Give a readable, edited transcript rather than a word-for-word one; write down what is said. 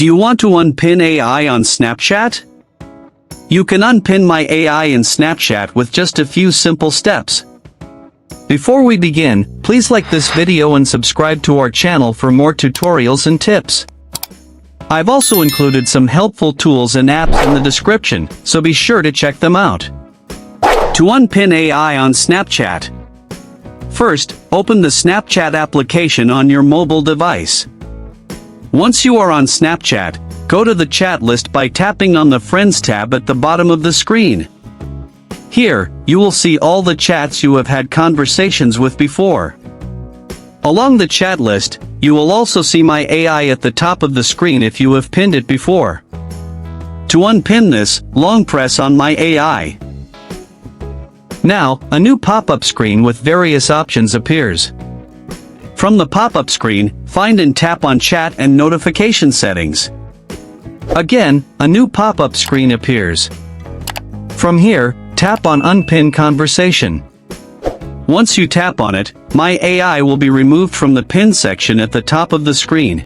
Do you want to unpin AI on Snapchat? You can unpin my AI in Snapchat with just a few simple steps. Before we begin, please like this video and subscribe to our channel for more tutorials and tips. I've also included some helpful tools and apps in the description, so be sure to check them out. To unpin AI on Snapchat. First, open the Snapchat application on your mobile device. Once you are on Snapchat, go to the chat list by tapping on the Friends tab at the bottom of the screen. Here, you will see all the chats you have had conversations with before. Along the chat list, you will also see my AI at the top of the screen if you have pinned it before. To unpin this, long press on my AI. Now, a new pop-up screen with various options appears. From the pop-up screen, find and tap on Chat and Notification settings. Again, a new pop-up screen appears. From here, tap on Unpin Conversation. Once you tap on it, my AI will be removed from the pin section at the top of the screen.